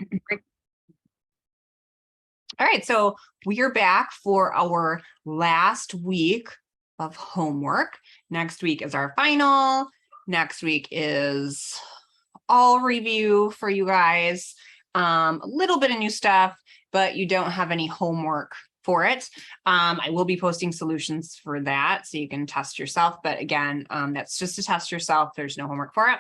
All right, so we are back for our last week of homework. Next week is our final. Next week is all review for you guys. A little bit of new stuff, but you don't have any homework for it. I will be posting solutions for that so you can test yourself. But again, that's just to test yourself. There's no homework for it.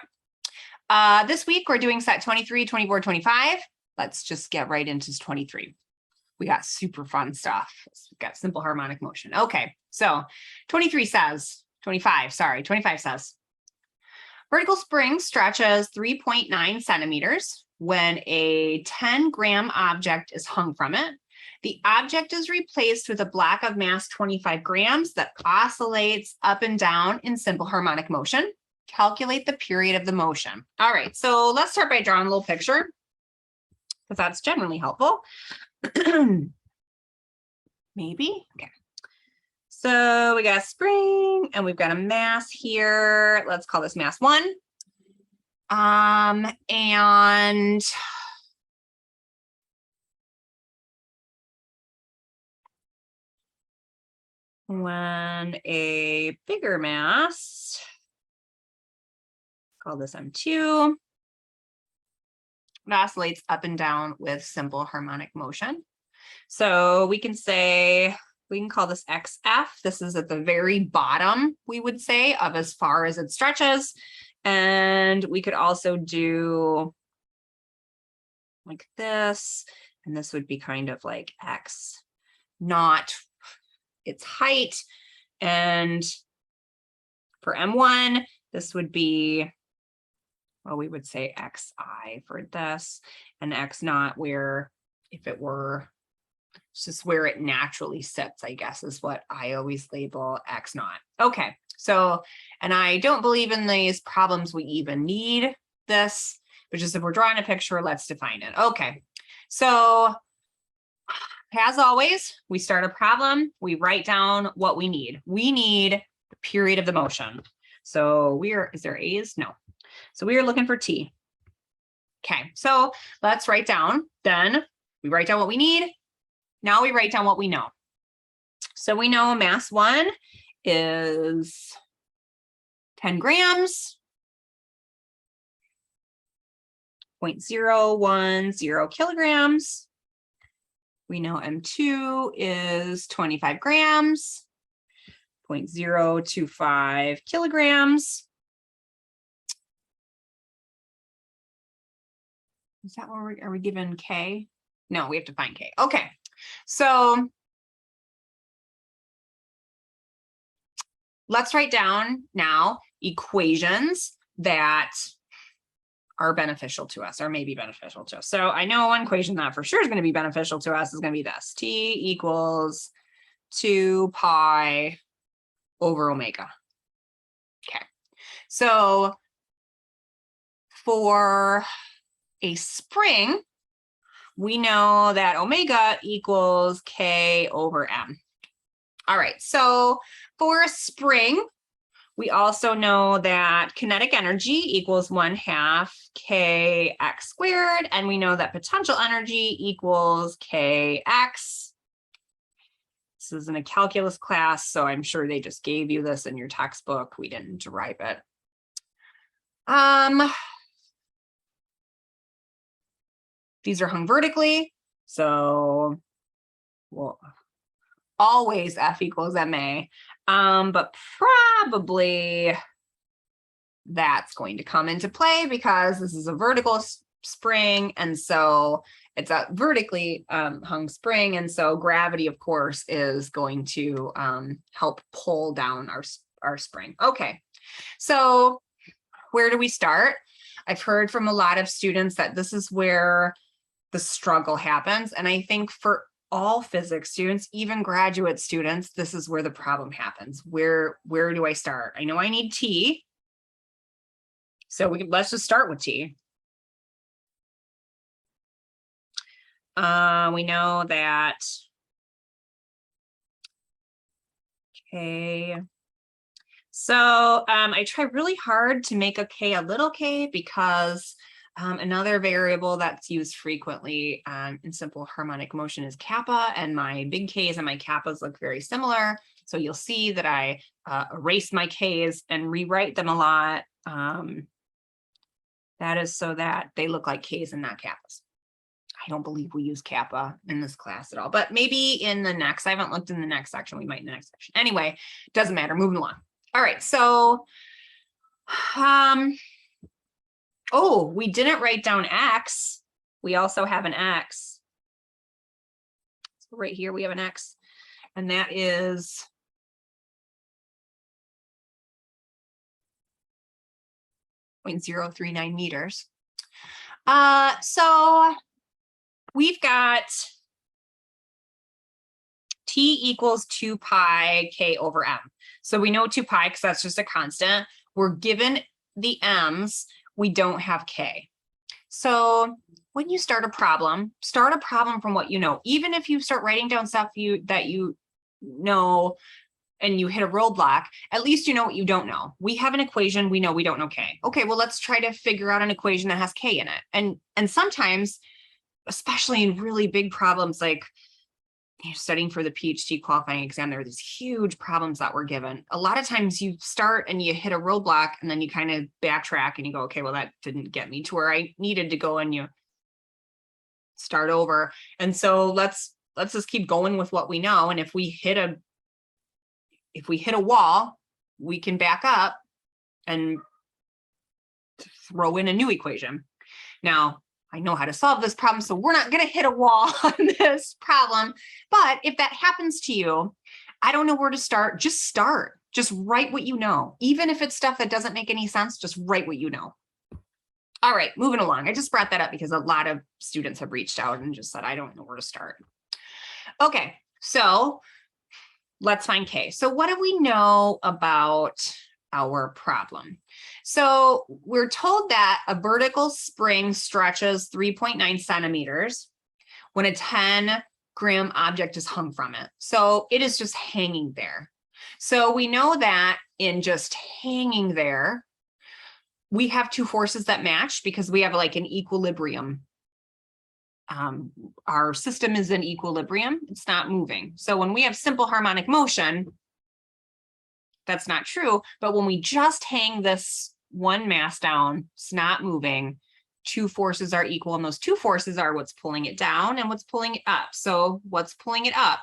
This week, we're doing set 23, 24, 25. Let's just get right into 23. We got super fun stuff. We've got simple harmonic motion. Okay, so 25 says, vertical spring stretches 3.9 centimeters when a 10-gram object is hung from it. The object is replaced with a block of mass 25 grams that oscillates up and down in simple harmonic motion. Calculate the period of the motion. All right, so let's start by drawing a little picture, because that's generally helpful. Maybe. Okay. So we got a spring and we've got a mass here. Let's call this mass 1. And when a bigger mass, call this M2, it oscillates up and down with simple harmonic motion. So we can say, we can call this XF. This is at the very bottom, we would say, of as far as it stretches. And we could also do like this, and this would be kind of like X, not its height. And for M1, this would be, well, we would say XI for this, and X naught, where if it were, it's just where it naturally sits, I guess, is what I always label X naught. Okay, so, and I don't believe in these problems we even need this, but just if we're drawing a picture, let's define it. Okay, so as always, we start a problem, we write down what we need. We need the period of the motion. So is there A's? No. So we are looking for T. Okay, so let's write down, then we write down what we need. Now we write down what we know. So we know mass 1 is 10 grams, 0.010 kilograms. We know M2 is 25 grams, 0.025 kilograms. Is that what are we given K? No, we have to find K. Okay, so let's write down now equations that are beneficial to us or may be beneficial to us. So I know one equation that for sure is going to be beneficial to us is going to be this. T equals 2 pi over omega. Okay, so for a spring, we know that omega equals K over M. All right, so for a spring, we also know that kinetic energy equals 1/2 kx squared, and we know that potential energy equals kx. This is in a calculus class, so I'm sure they just gave you this in your textbook. We didn't derive it. These are hung vertically, so well, always F equals MA, but probably that's going to come into play because this is a vertical spring, and so it's a vertically hung spring, and so gravity, of course, is going to help pull down our spring. Okay, so where do we start? I've heard from a lot of students that this is where the struggle happens, and I think for all physics students, even graduate students, this is where the problem happens. Where do I start? I know I need T, so let's just start with T. We know that K. So I try really hard to make a K a little k because Another variable that's used frequently in simple harmonic motion is kappa, and my big K's and my kappas look very similar. So you'll see that I erase my K's and rewrite them a lot. That is so that they look like K's and not kappas. I don't believe we use kappa in this class at all, but maybe in the next, I haven't looked in the next section. We might in the next section. Anyway, doesn't matter, moving along. All right, so, oh, we didn't write down X. We also have an X. So right here, we have an X, and that is 0.039 meters. So we've got T equals 2 pi K over M. So we know 2 pi because that's just a constant. We're given the M's, we don't have K. So when you start a problem from what you know. Even if you start writing down stuff that you know and you hit a roadblock, at least you know what you don't know. We have an equation, we know we don't know K. Okay, well, let's try to figure out an equation that has K in it. And sometimes, especially in really big problems like you're studying for the PhD qualifying exam, there are these huge problems that we're given. A lot of times you start and you hit a roadblock and then you kind of backtrack and you go, okay, well, that didn't get me to where I needed to go, and you start over. And so let's just keep going with what we know. And if we hit a wall, we can back up and throw in a new equation. Now, I know how to solve this problem, so we're not going to hit a wall on this problem. But if that happens to you, I don't know where to start. Just start. Just write what you know. Even if it's stuff that doesn't make any sense, just write what you know. All right, moving along. I just brought that up because a lot of students have reached out and just said, I don't know where to start. Okay, so let's find K. So what do we know about our problem? So we're told that a vertical spring stretches 3.9 centimeters when a 10-gram object is hung from it. So it is just hanging there. So we know that in just hanging there, we have two forces that match because we have like an equilibrium. Our system is in equilibrium. It's not moving. So when we have simple harmonic motion, that's not true. But when we just hang this one mass down, it's not moving, two forces are equal, and those two forces are what's pulling it down and what's pulling it up. So what's pulling it up?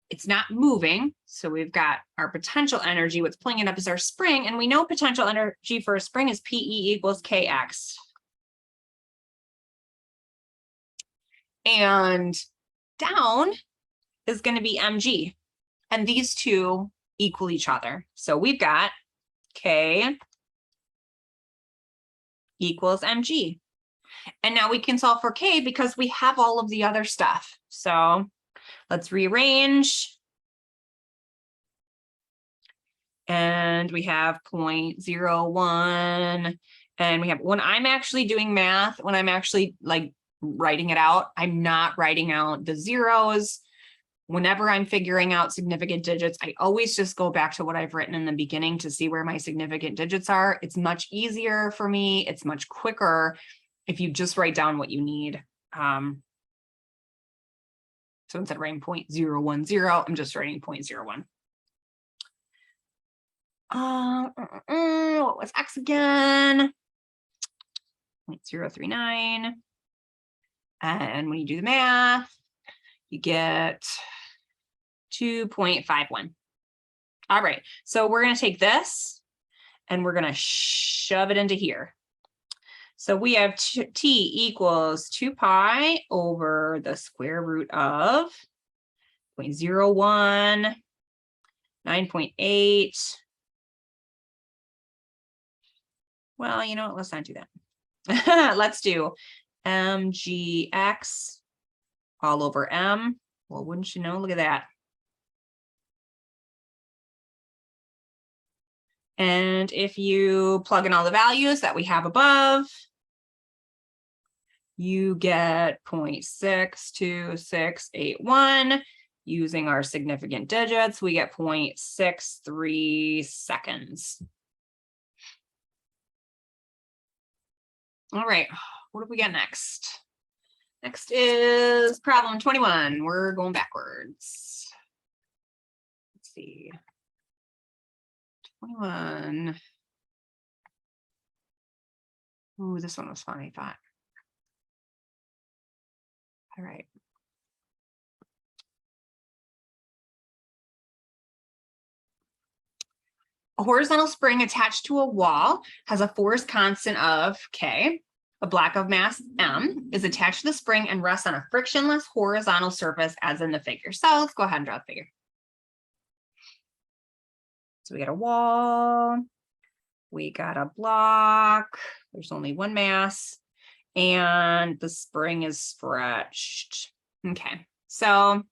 It's not moving. So we've got our potential energy. What's pulling it up is our spring. And we know potential energy for a spring is PE equals KX. And down is going to be mg. And these two equal each other. So we've got K equals mg. And now we can solve for K because we have all of the other stuff. So let's rearrange. And we have 0.01. And we have, when I'm actually doing math, when I'm actually like writing it out, I'm not writing out the zeros. Whenever I'm figuring out significant digits, I always just go back to what I've written in the beginning to see where my significant digits are. It's much easier for me. It's much quicker if you just write down what you need. So instead of writing 0.010, I'm just writing 0.01. What was X again? 0.039. And when you do the math, you get 2.51. All right, so we're going to take this and we're going to shove it into here. So we have T equals 2 pi over the square root of 0.01, 9.8. Well, you know what? Let's not do that. Let's do mgx all over m. Well, wouldn't you know? Look at that. And if you plug in all the values that we have above, you get 0.62681. Using our significant digits, we get 0.63 seconds. All right, what do we got next? Next is problem 21. We're going backwards. Let's see. 21. Ooh, this one was fun, I thought. All right. A horizontal spring attached to a wall has a force constant of K. A block of mass M is attached to the spring and rests on a frictionless horizontal surface as in the figure. So let's go ahead and draw the figure. So we got a wall, we got a block, there's only one mass, and the spring is stretched. Okay, so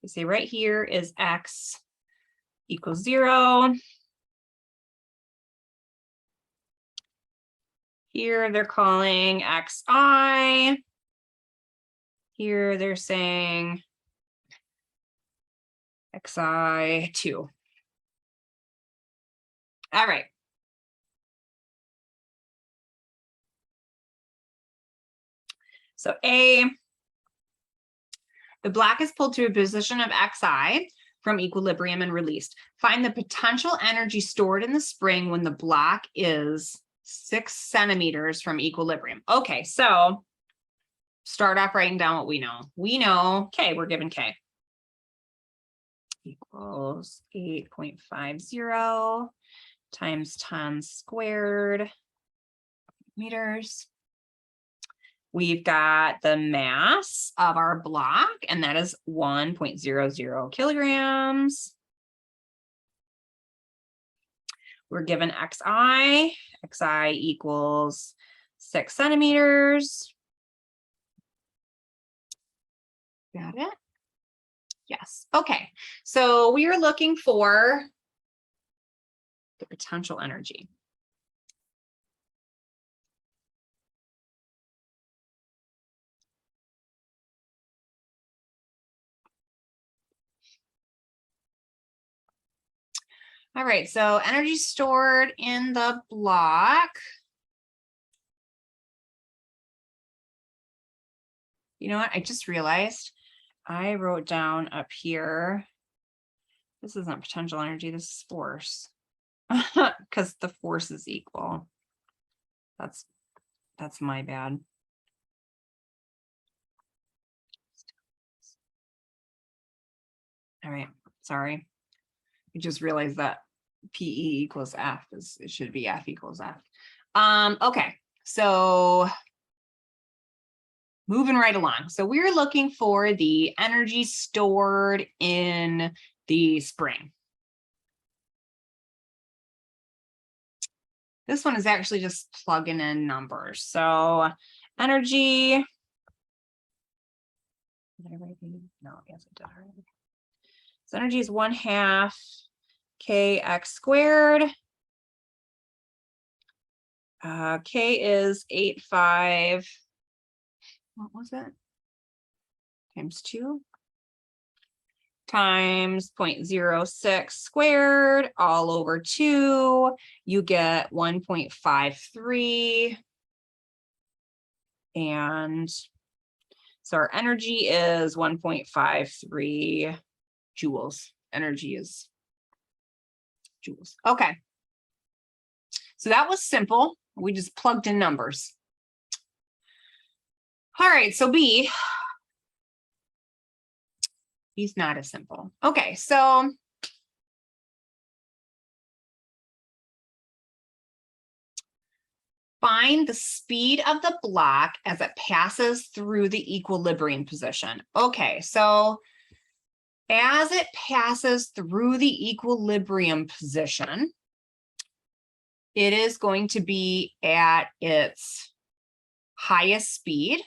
you see right here is X equals 0. Here they're calling XI. Here they're saying XI2. All right. So A, the block is pulled to a position of XI from equilibrium and released. Find the potential energy stored in the spring when the block is 6 centimeters from equilibrium. Okay, so start off writing down what we know. We know K, we're given K equals 8.50 times 10 squared meters. We've got the mass of our block, and that is 1.00 kilograms. We're given XI. XI equals 6 centimeters. Got it? Yes. Okay. So we are looking for the potential energy. All right, so energy stored in the block. You know what? I just realized I wrote down up here. This isn't potential energy, this is force. Because the force is equal. That's my bad. All right, sorry. I just realized that PE equals F it should be F equals F. Okay, so moving right along. So we're looking for the energy stored in the spring. This one is actually just plugging in numbers. So energy. Did I write these? No, yes, I did already. So energy is 1/2 kx squared. K is 8.5. What was that? Times 2 times 0.06 squared all over 2. You get 1.53. And so our energy is 1.53 joules. Energy is joules. Okay. So that was simple. We just plugged in numbers. All right, so B. B's not as simple. Okay, so find the speed of the block as it passes through the equilibrium position. Okay, so as it passes through the equilibrium position, it is going to be at its highest speed.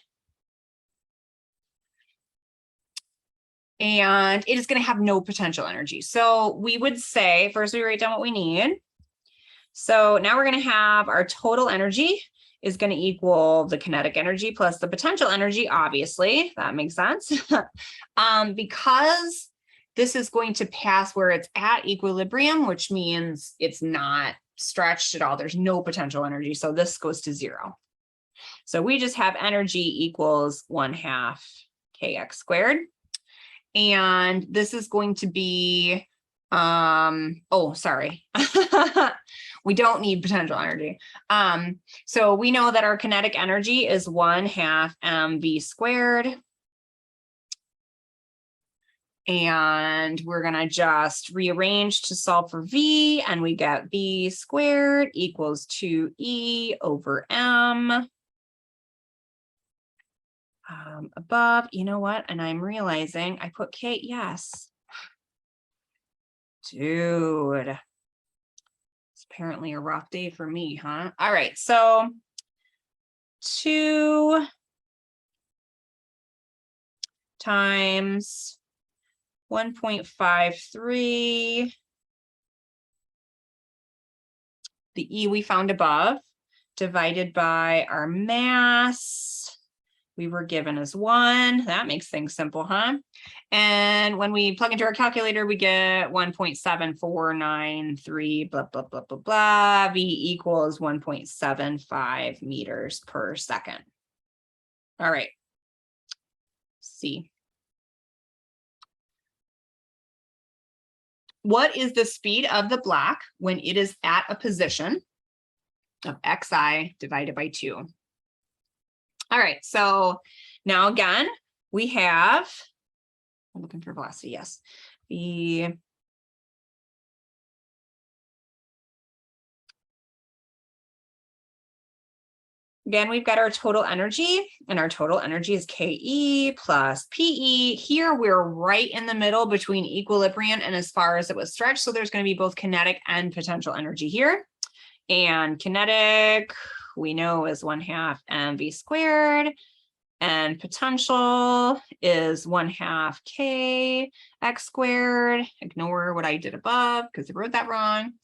And it is going to have no potential energy. So we would say, first we write down what we need. So now we're going to have our total energy is going to equal the kinetic energy plus the potential energy, obviously. That makes sense. Because this is going to pass where it's at equilibrium, which means it's not stretched at all. There's no potential energy. So this goes to 0. So we just have energy equals 1/2 kx squared. And this is going to be, oh, sorry. We don't need potential energy. So we know that our kinetic energy is 1/2 mv squared. And we're going to just rearrange to solve for V, and we get V squared equals 2E over M. Above, you know what? And I'm realizing I put K, yes. Dude, it's apparently a rough day for me, huh? All right, so 2 times 1.53, the E we found above, divided by our mass. We were given as 1. That makes things simple, huh? And when we plug into our calculator, we get 1.7493, blah, blah, blah, blah, blah. V equals 1.75 meters per second. All right. C. What is the speed of the black when it is at a position of xi divided by 2? All right, so now again, we have, I'm looking for velocity, yes. Again, we've got our total energy, and our total energy is KE plus PE. Here, we're right in the middle between equilibrium and as far as it was stretched. So there's going to be both kinetic and potential energy here. And kinetic, we know, is 1/2 mv squared. And potential is 1/2 k x squared. Ignore what I did above because I wrote that wrong.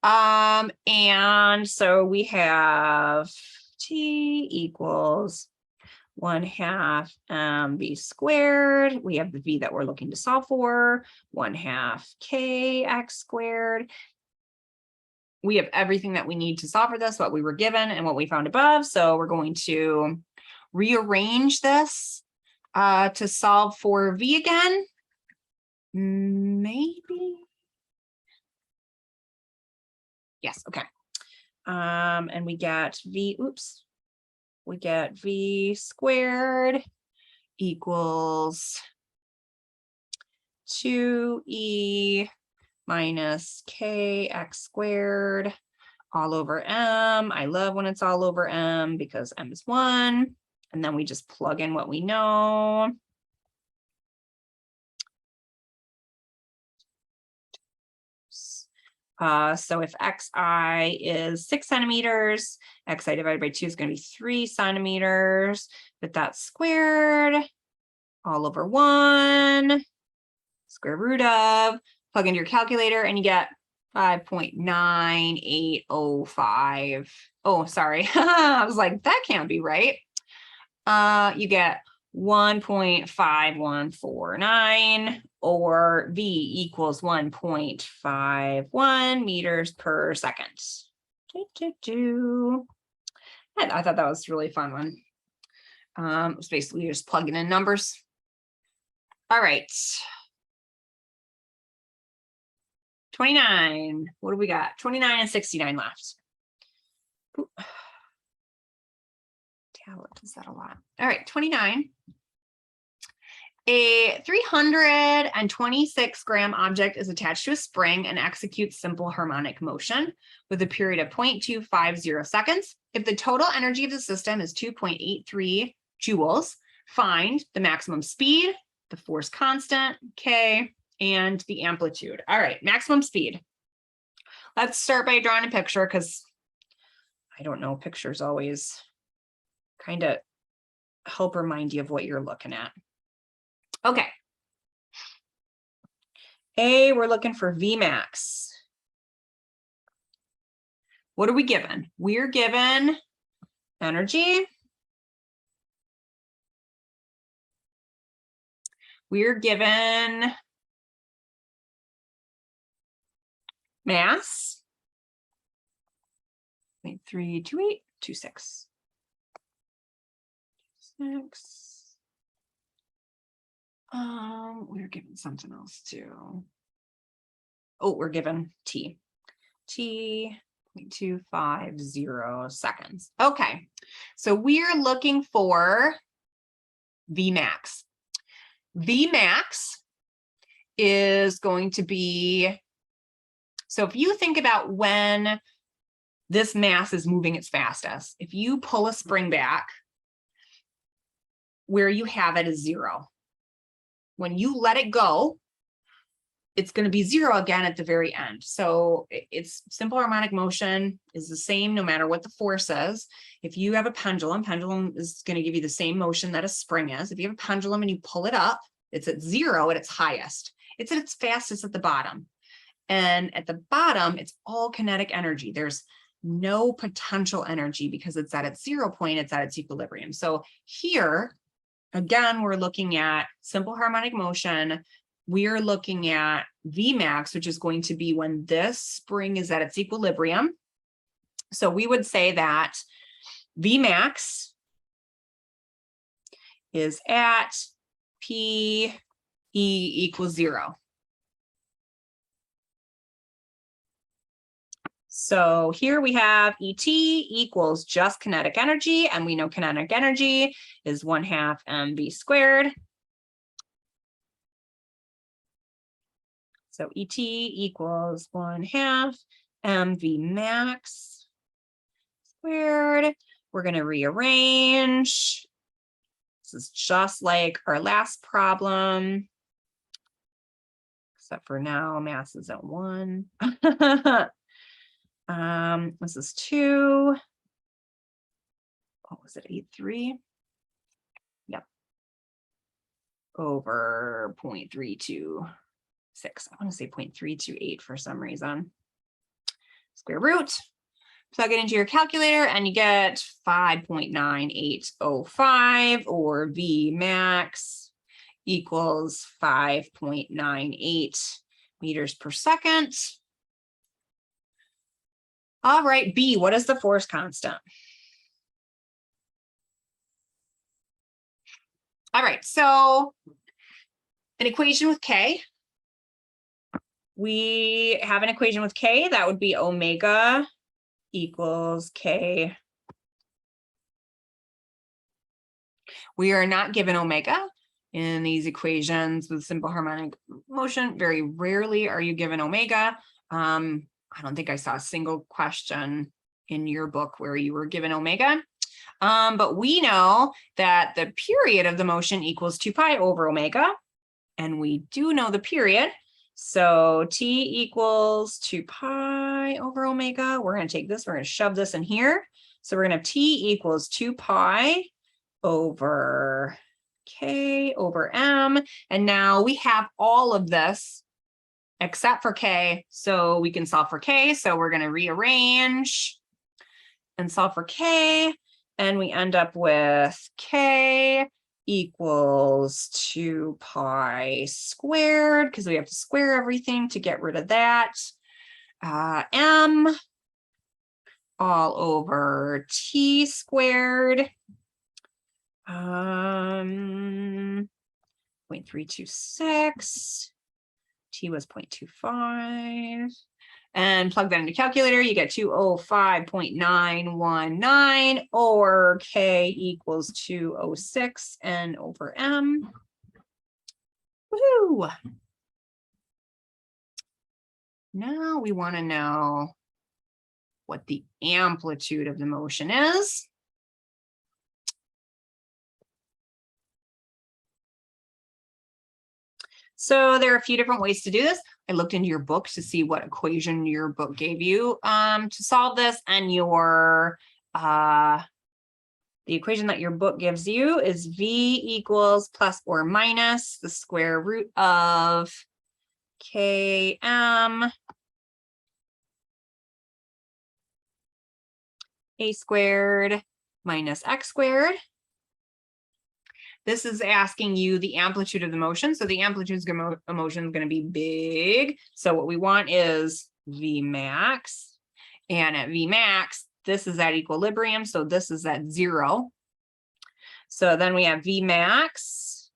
And so we have T equals 1/2 mv squared. We have the V that we're looking to solve for, 1/2 kx squared. We have everything that we need to solve for this, what we were given and what we found above. So we're going to rearrange this to solve for V again. Maybe. Yes, okay. And we get V, oops. We get V squared equals 2E minus kx squared all over M. I love when it's all over M because M is 1. And then we just plug in what we know. So if xi is 6 centimeters, xi divided by 2 is going to be 3 centimeters, but that's squared all over 1, square root of, plug into your calculator, and you get 5.9805. Oh, sorry. I was like, that can't be right. You get 1.5149, or V equals 1.51 meters per second. I thought that was a really fun one. It was basically just plugging in numbers. All right. 29. What do we got? 29 and 69 left. Ooh. Tablet does that a lot. All right, 29. A 326 gram object is attached to a spring and executes simple harmonic motion with a period of 0.250 seconds. If the total energy of the system is 2.83 joules, find the maximum speed, the force constant, K, and the amplitude. All right, maximum speed. Let's start by drawing a picture because I don't know, pictures always kind of help remind you of what you're looking at. Okay. A, we're looking for Vmax. What are we given? We're given energy. We're given mass. 0.32826. 6. We're given something else too. Oh, we're given T. T 0.250 seconds. Okay, so we're looking for Vmax. Vmax is going to be, so if you think about when this mass is moving its fastest, if you pull a spring back, where you have it is 0. When you let it go, it's going to be 0 again at the very end. So it's simple harmonic motion is the same no matter what the force is. If you have a pendulum is going to give you the same motion that a spring is. If you have a pendulum and you pull it up, it's at 0 at its highest. It's at its fastest at the bottom. And at the bottom, it's all kinetic energy. There's no potential energy because it's at its 0 point, it's at its equilibrium. So here, again, we're looking at simple harmonic motion. We're looking at Vmax, which is going to be when this spring is at its equilibrium. So we would say that Vmax is at P E equals 0. So here we have ET equals just kinetic energy, and we know kinetic energy is 1/2 mv squared. So ET equals 1/2 mv max squared. We're going to rearrange. This is just like our last problem, except for now mass is at 1. This is 2. What was it? 8.3. Yep. Over 0.326. I want to say 0.328 for some reason. Square root. Plug it into your calculator and you get 5.9805, or V max equals 5.98 meters per second. All right, B, what is the force constant? All right, so an equation with K. We have an equation with K, that would be omega equals K. We are not given omega in these equations with simple harmonic motion. Very rarely are you given omega. I don't think I saw a single question in your book where you were given omega. But we know that the period of the motion equals 2 pi over omega. And we do know the period. So T equals 2 pi over omega. We're going to take this, we're going to shove this in here. So we're going to have T equals 2 pi over K over M. And now we have all of this except for K. So we can solve for K. So we're going to rearrange and solve for K. And we end up with K equals 2 pi squared, because we have to square everything to get rid of that. M all over T squared. 0.326. T was 0.25. And plug that into calculator, you get 205.919, or K equals 206 N over M. Woohoo! Now we want to know what the amplitude of the motion is. So there are a few different ways to do this. I looked into your book to see what equation your book gave you to solve this, and your the equation that your book gives you is V equals plus or minus the square root of Km A squared minus X squared. This is asking you the amplitude of the motion. So the amplitude of motion is going to be big. So what we want is V max. And at V max, this is at equilibrium. So this is at 0. So then we have V max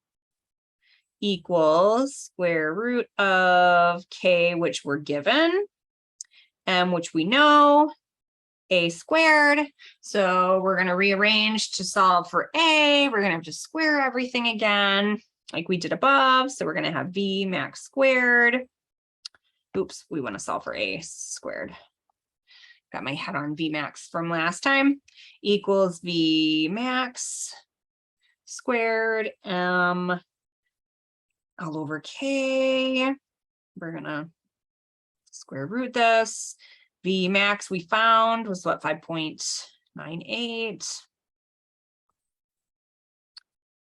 equals square root of K, which we're given, M, which we know, A squared. So we're going to rearrange to solve for A. We're going to have to square everything again, like we did above. So we're going to have V max squared. Oops, we want to solve for A squared. Got my head on V max from last time, equals V max squared M all over K. We're gonna square root this. V max we found was what, 5.98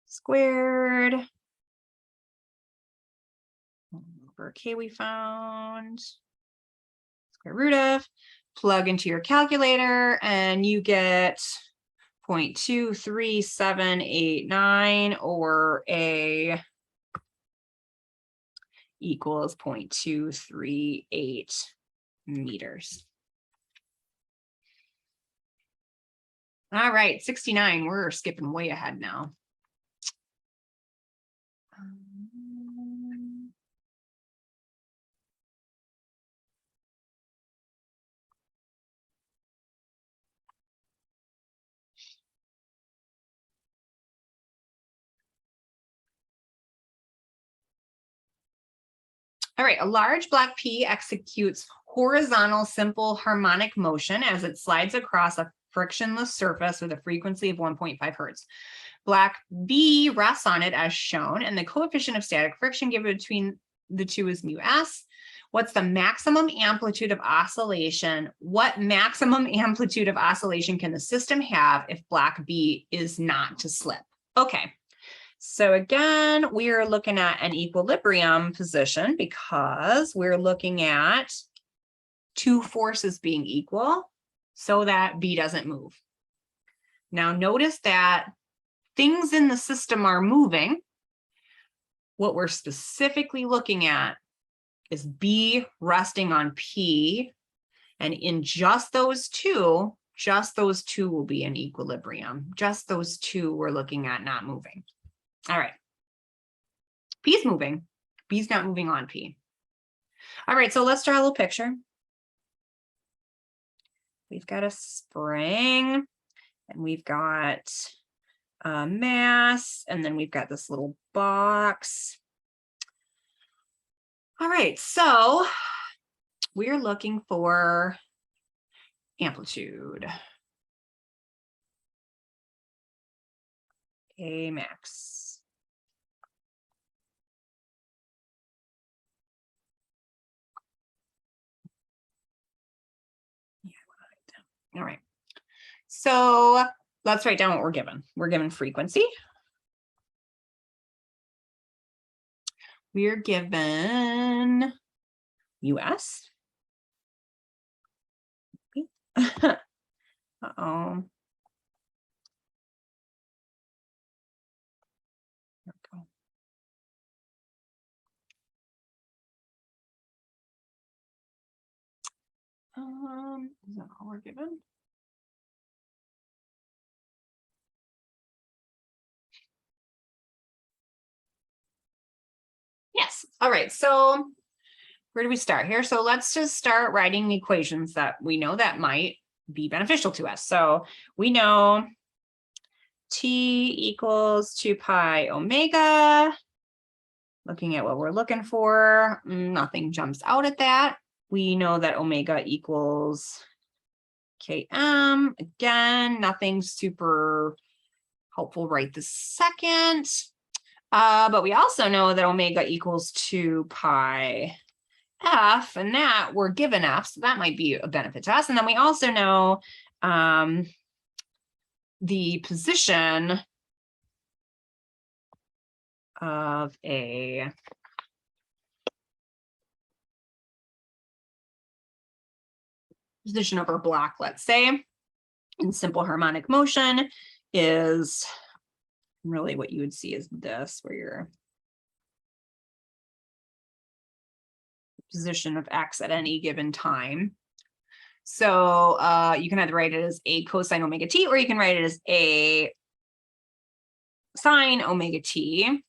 squared over K we found square root of, plug into your calculator and you get 0.23789, or A equals 0.238 meters. All right, 69, we're skipping way ahead now. All right, a large black pea executes horizontal simple harmonic motion as it slides across a frictionless surface with a frequency of 1.5 hertz. Black B rests on it as shown, and the coefficient of static friction given between the two is mu s. What's the maximum amplitude of oscillation? What maximum amplitude of oscillation can the system have if black B is not to slip? Okay. So again, we are looking at an equilibrium position because we're looking at two forces being equal so that B doesn't move. Now notice that things in the system are moving. What we're specifically looking at is B resting on P, and in just those two will be in equilibrium. Just those two we're looking at not moving. All right, P's moving, B's not moving on P. All right, so let's draw a little picture. We've got a spring and we've got a mass, and then we've got this little box. All right, so we're looking for amplitude. A max. All right, so let's write down what we're given. We're given frequency. We're given US. Uh-oh. There we go. Is that all we're given? Yes. All right. So where do we start here? So let's just start writing equations that we know that might be beneficial to us. So we know T equals 2 pi omega. Looking at what we're looking for, nothing jumps out at that. We know that omega equals Km. Again, nothing super helpful right this second. But we also know that omega equals 2 pi f, and that we're given f, so that might be a benefit to us. And then we also know the position of a position of our block, let's say, in simple harmonic motion is really what you would see is this, where your position of x at any given time. So you can either write it as a cosine omega t, or you can write it as a sine omega t.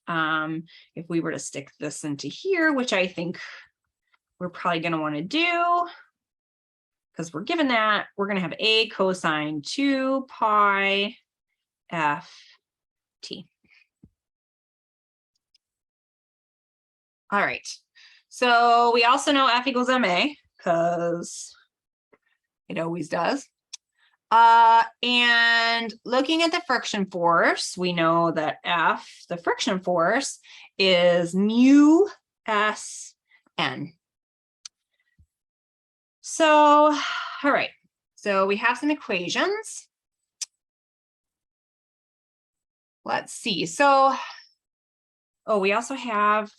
If we were to stick this into here, which I think we're probably going to want to do, because we're given that, we're going to have a cosine 2 pi f t. All right. So we also know F equals ma, because it always does. And looking at the friction force, we know that F, the friction force, is mu s n. So, all right. So we have some equations. Let's see. So, oh, we also have,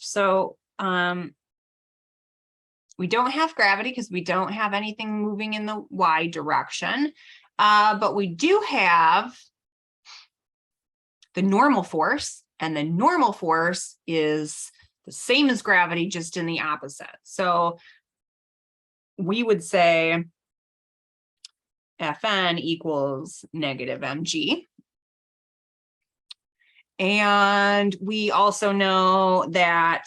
we don't have gravity because we don't have anything moving in the y direction. But we do have the normal force, and the normal force is the same as gravity, just in the opposite. So we would say Fn equals negative mg. And we also know that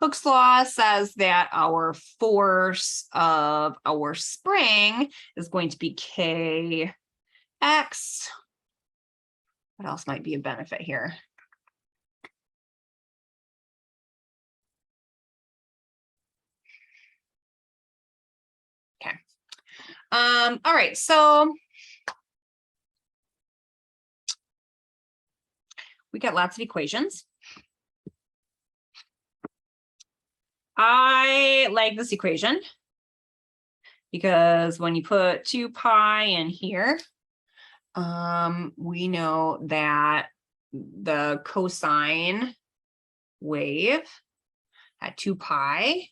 Hooke's law says that our force of our spring is going to be kx. What else might be a benefit here? Okay. All right, so we got lots of equations. I like this equation because when you put 2 pi in here, we know that the cosine wave at 2 pi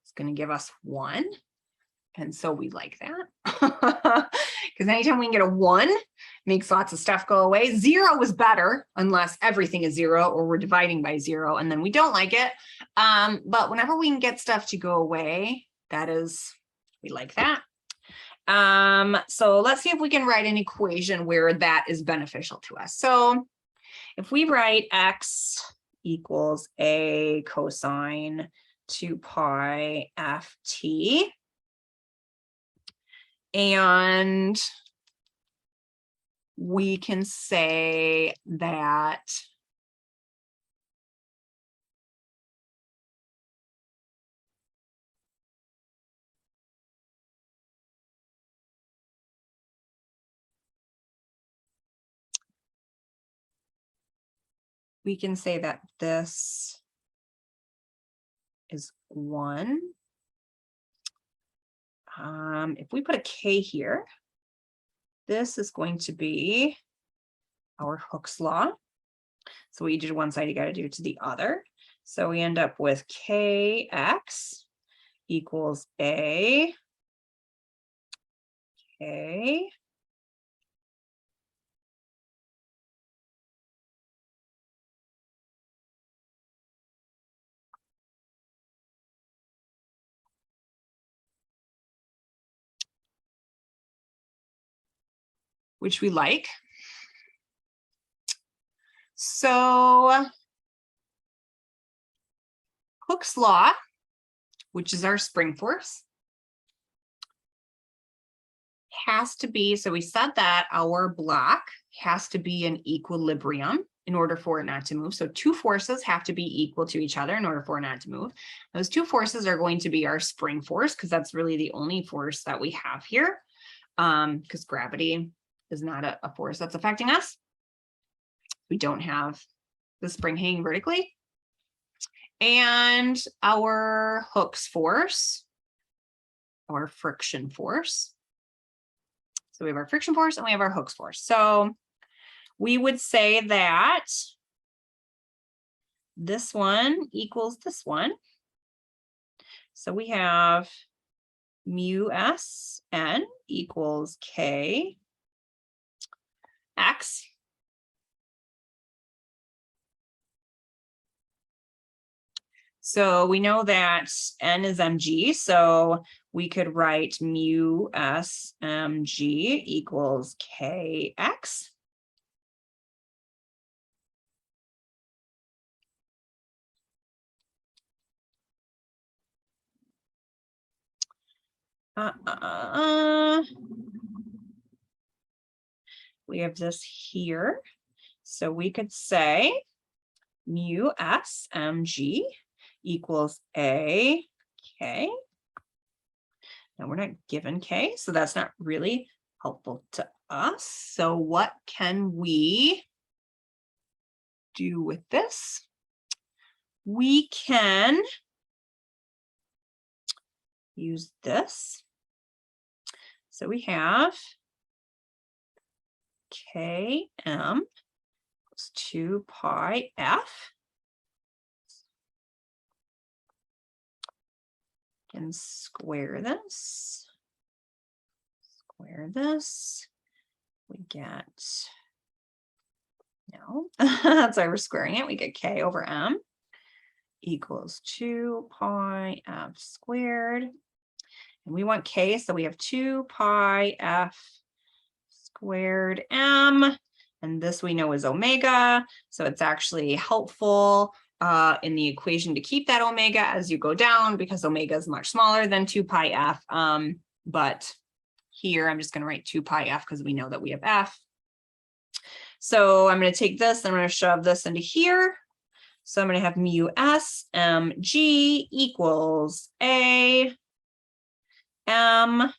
is going to give us 1. And so we like that because anytime we can get a 1, makes lots of stuff go away. 0 is better unless everything is 0 or we're dividing by 0, and then we don't like it. But whenever we can get stuff to go away, we like that. So let's see if we can write an equation where that is beneficial to us. So if we write x equals a cosine 2 pi ft, and we can say that this is 1. If we put a k here, this is going to be our Hooke's law. So what you do to one side, you got to do to the other. So we end up with kx equals a k which we like. So Hooke's law, which is our spring force, has to be, so we said that our block has to be in equilibrium in order for it not to move. So 2 forces have to be equal to each other in order for it not to move. Those 2 forces are going to be our spring force, because that's really the only force that we have here, because gravity is not a force that's affecting us. We don't have the spring hanging vertically. And our Hooke's force, our friction force. So we have our friction force and we have our Hooke's force. So we would say that this one equals this one. So we have mu s n equals k x. So we know that N is mg, so we could write mu S mg equals kx. We have this here. So we could say mu S mg equals a k. Now we're not given k, so that's not really helpful to us. So what can we do with this? We can use this. So we have km equals 2 pi f. And square this. Square this. We get, no, that's why we're squaring it. We get k over m equals 2 pi f squared. And we want k, so we have 2 pi f squared m. And this we know is omega. So it's actually helpful in the equation to keep that omega as you go down, because omega is much smaller than 2 pi f. But here I'm just going to write 2 pi f because we know that we have f. So I'm going to take this and I'm going to shove this into here. So I'm going to have mu s mg equals a m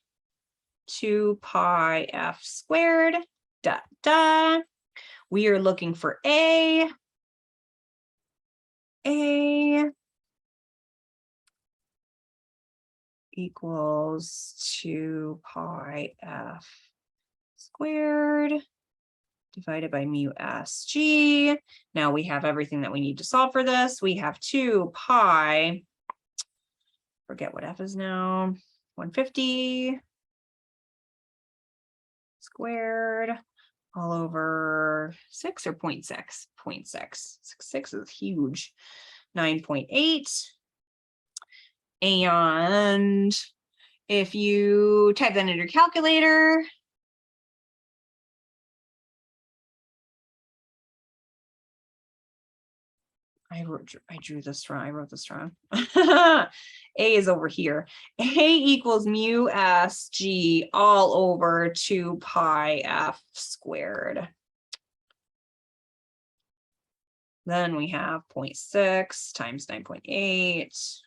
2 pi f squared dot dot. We are looking for a equals 2 pi f squared divided by mu sg. Now we have everything that we need to solve for this. We have 2 pi, forget what f is now, 150 squared all over 6 or 0.6, 0.6, 6 is huge, 9.8. And if you type that into your calculator, I drew this wrong. I wrote this wrong. A is over here. A equals mu s g all over 2 pi f squared. Then we have 0.6 times 9.8.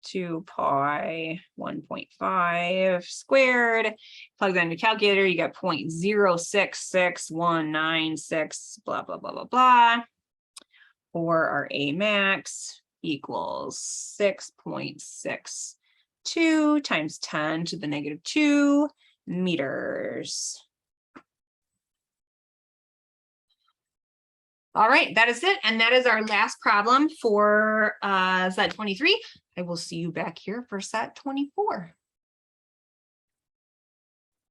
2 pi 1.5 squared. Plug that into calculator, you get 0.066196, blah, blah, blah, blah, blah. Or our A max equals 6.62 times 10 to the negative 2 meters. All right, that is it. And that is our last problem for set 23. I will see you back here for set 24.